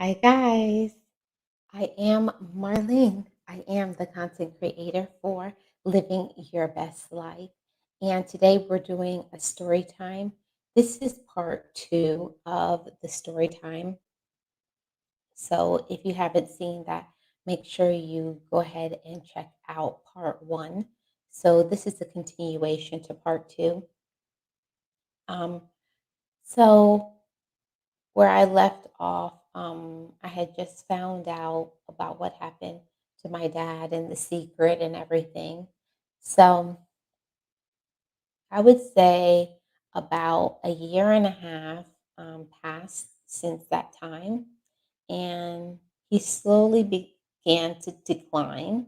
Hi, guys. I am Marlene. I am the content creator for Living Your Best Life. And today we're doing a story time. This is part two of the story time. So if you haven't seen that, make sure you go ahead and check out part one. So this is a continuation to part two. Um, so where I left off, I had just found out about what happened to my dad and the secret and everything. So I would say about a year and a half passed since that time, and he slowly began to decline.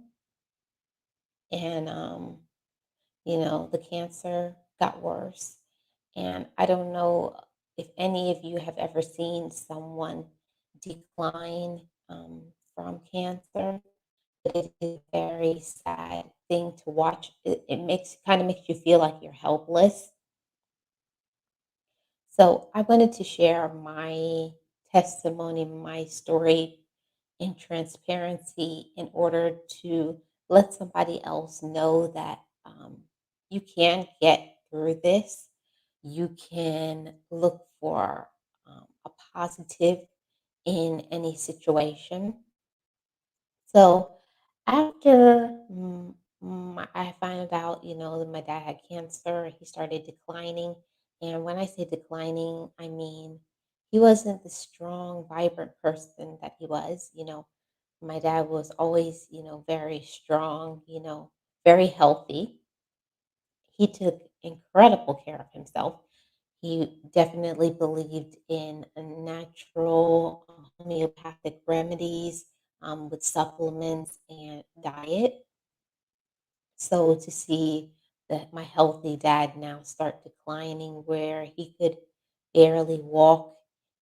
And, the cancer got worse. And I don't know if any of you have ever seen someone decline from cancer, but it is a very sad thing to watch. It makes kind of makes you feel like you're helpless. So I wanted to share my testimony, my story in transparency in order to let somebody else know that you can get through this. You can look for a positive in any situation. So after I found out, that my dad had cancer, he started declining. And when I say declining, I mean he wasn't the strong, vibrant person that he was. My dad was always, very strong, very healthy. He took incredible care of himself. He definitely believed in a natural homeopathic remedies with supplements and diet. So to see that my healthy dad now start declining where he could barely walk.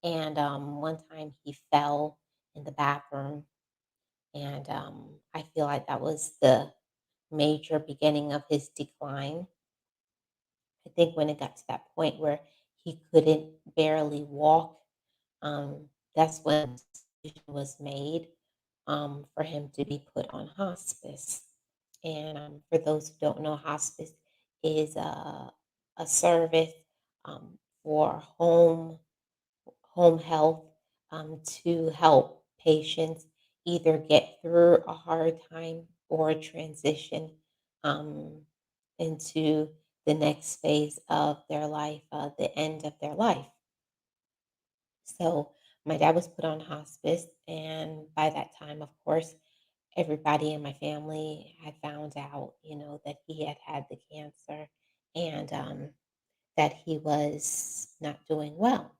And one time he fell in the bathroom. And I feel like that was the major beginning of his decline. I think when it got to that point where he couldn't barely walk, that's when the decision was made for him to be put on hospice. And for those who don't know, hospice is a service for home health to help patients either get through a hard time or transition um, into the next phase of their life, the end of their life. So my dad was put on hospice, and by that time, of course, everybody in my family had found out, that he had had the cancer and that he was not doing well.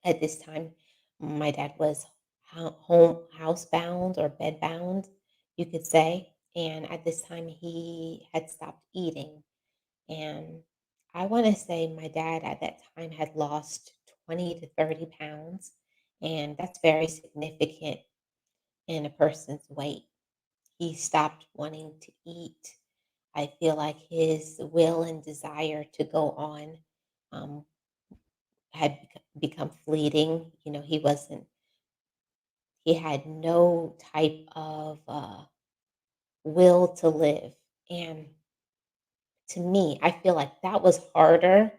At this time, my dad was home housebound or bedbound, you could say. And at this time, he had stopped eating. And I want to say my dad at that time had lost 20 to 30 pounds. And that's very significant in a person's weight. He stopped wanting to eat. I feel like his will and desire to go on um, had become fleeting. He had no type of will to live. And to me, I feel like that was harder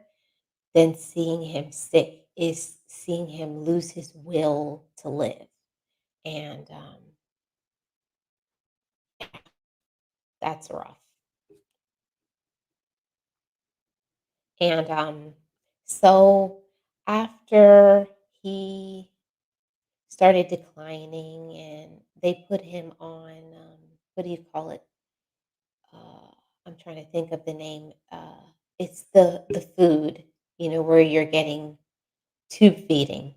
than seeing him sick, is seeing him lose his will to live. And that's rough. And so after he started declining and they put him on, what do you call it? uh, I'm trying to think of the name. It's the food, where you're getting tube feeding.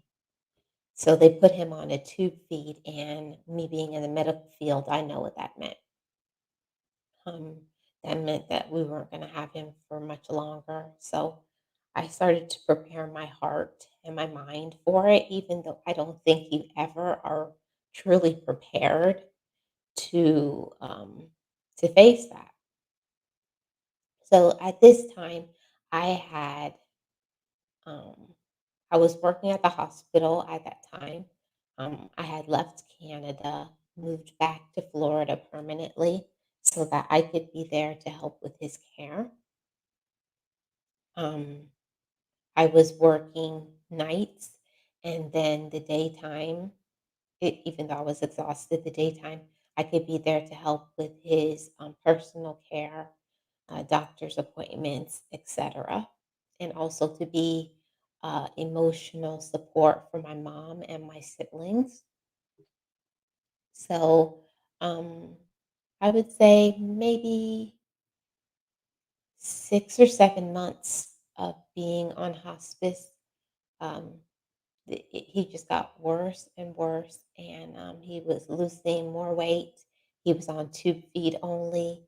So they put him on a tube feed, and me being in the medical field, I know what that meant. Um, that meant that we weren't going to have him for much longer. So I started to prepare my heart and my mind for it, even though I don't think you ever are truly prepared to to face that. So at this time, I had, I was working at the hospital at that time. I had left Canada, moved back to Florida permanently so that I could be there to help with his care. Um, I was working nights and then the daytime, even though I was exhausted, the daytime, I could be there to help with his personal care, doctor's appointments, etc. And also to be emotional support for my mom and my siblings. So um, I would say maybe 6 or 7 months of being on hospice. Um, he just got worse and worse, and he was losing more weight. He was on 2 feet only.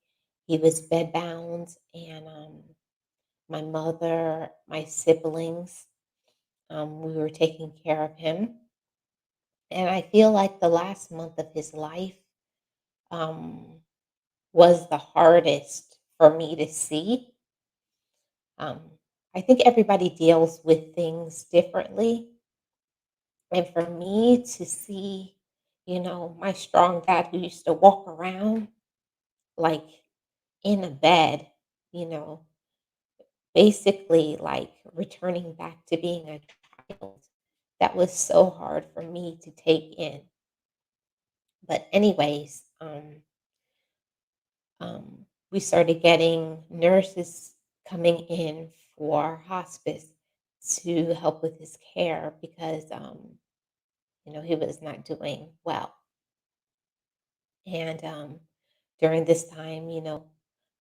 He was bedbound, and my mother, my siblings, we were taking care of him. And I feel like the last month of his life um, was the hardest for me to see. Um, I think everybody deals with things differently. And for me to see, my strong dad who used to walk around like in a bed, you know, basically like returning back to being a child, that was so hard for me to take in. But, anyways, we started getting nurses coming in for hospice to help with his care because, he was not doing well. And during this time,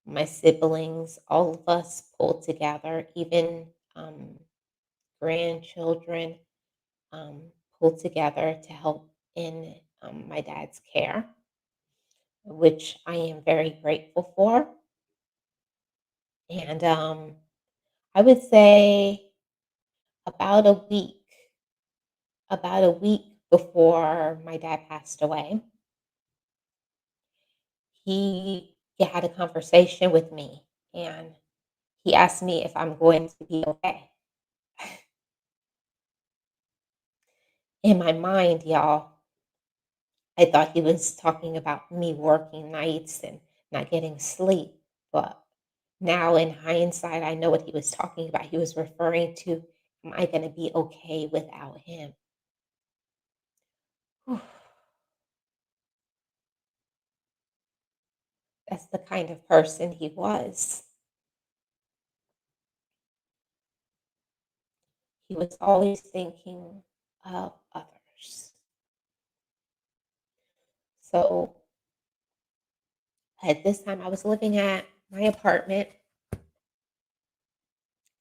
my siblings, all of us pulled together, even grandchildren um, pulled together to help in my dad's care, which I am very grateful for. And I would say about a week, about a week before my dad passed away, he had a conversation with me and he asked me if I'm going to be okay. In my mind, y'all, I thought he was talking about me working nights and not getting sleep. But now, in hindsight, I know what he was talking about. He was referring to, am I going to be okay without him? Whew, that's the kind of person he was. He was always thinking of others. So at this time, I was living at my apartment,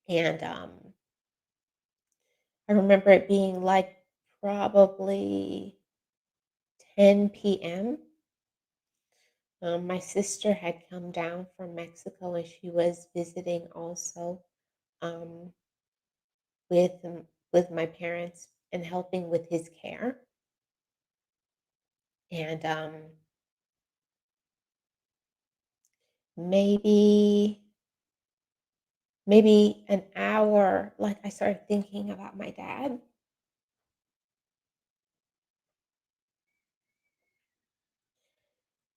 and I remember it being like probably 10 p.m. My sister had come down from Mexico and she was visiting also um, with my parents and helping with his care. And maybe maybe an hour, like I started thinking about my dad.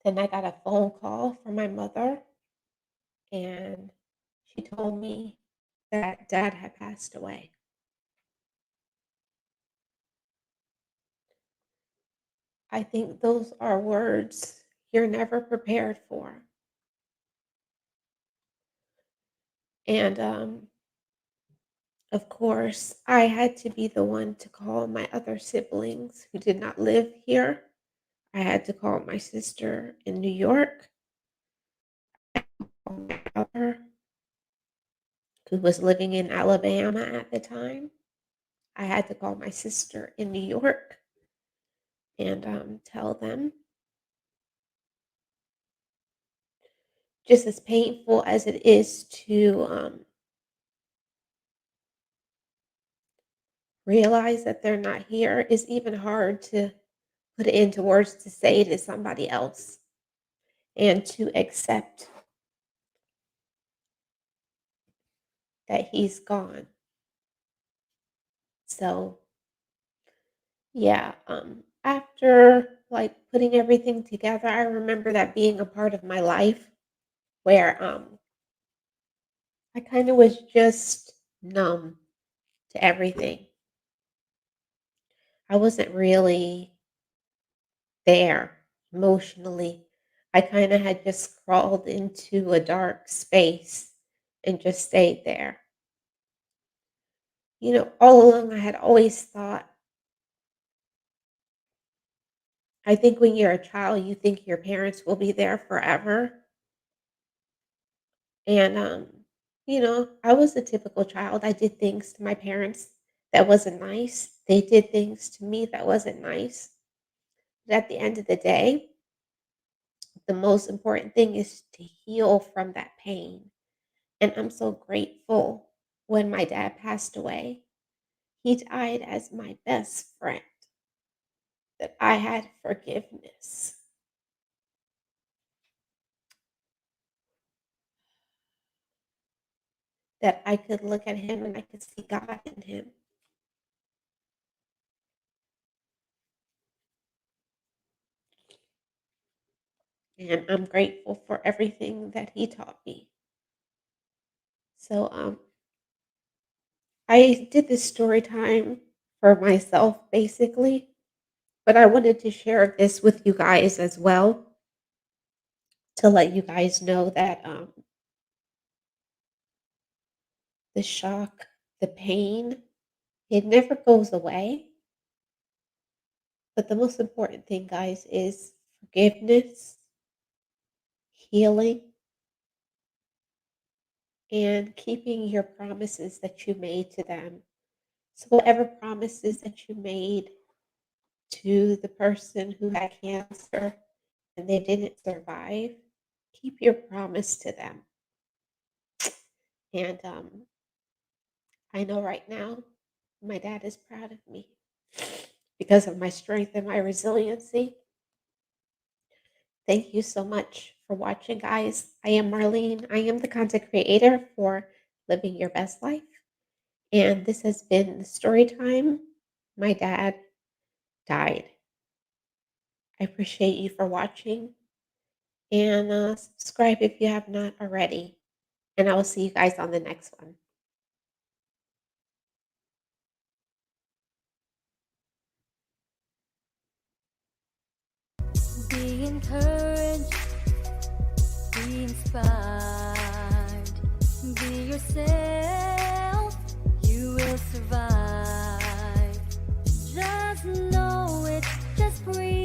Then I got a phone call from my mother, and she told me that dad had passed away. I think those are words you're never prepared for. And of course, I had to be the one to call my other siblings who did not live here. I had to call my sister in New York, call my brother who was living in Alabama at the time. I had to call my sister in New York and tell them, just as painful as it is to realize that they're not here, it's even hard to put it into words to say to somebody else and to accept that he's gone. So Yeah, after, like, putting everything together, I remember that being a part of my life where, I kinda was just numb to everything. I wasn't really there emotionally. I kinda had just crawled into a dark space and just stayed there. All along, I had always thought I think when you're a child, you think your parents will be there forever. And, I was a typical child. I did things to my parents that wasn't nice. They did things to me that wasn't nice. But at the end of the day, the most important thing is to heal from that pain. And I'm so grateful when my dad passed away. He died as my best friend, that I had forgiveness, that I could look at him and I could see God in him. And I'm grateful for everything that he taught me. So, I did this story time for myself basically, but I wanted to share this with you guys as well to let you guys know that the shock, the pain, it never goes away. But the most important thing, guys, is forgiveness, healing, and keeping your promises that you made to them. So, whatever promises that you made to the person who had cancer and they didn't survive, keep your promise to them. And I know right now my dad is proud of me because of my strength and my resiliency. Thank you so much for watching, guys. I am Marlene. I am the content creator for Living Your Best Life. And this has been the story time. My dad died. I appreciate you for watching and subscribe if you have not already. And I will see you guys on the next one. Be encouraged, be inspired, be yourself, you will survive. Just know it, just breathe.